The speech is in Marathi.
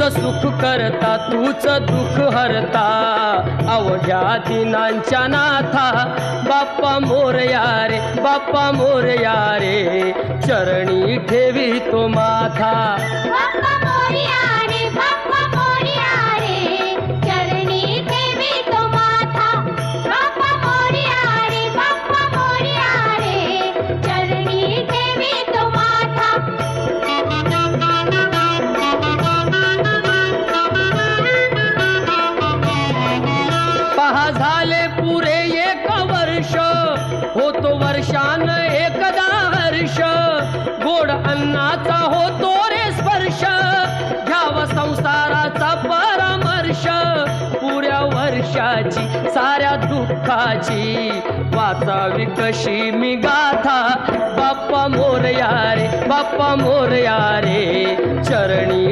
तूच सुख करता तूच दुःख हरता अवघ्या दिनांच्या नाथा बाप्पा मोरया रे बाप्पा मोरया रे चरणी ठेवी तो माथा बाप्पा मोरया रे बाप्पा मोरया रे चरणी ठेवी तो माथा बाप्पा मोरया रे बाप्पा मोरया रे चरणी ठेवी तो माथा पहा झाले पुरे एक वर्ष होतो वर्षान एकदा हर्ष गोड अन्नाचा होतो रे स्पर्श घ्यावा संसाराचा परामर्श पुऱ्या वर्षाची साऱ्या दुःखाची वाचावी कशी मी गाथा बाप्पा मोरया रे बाप्पा मोरया रे चरणी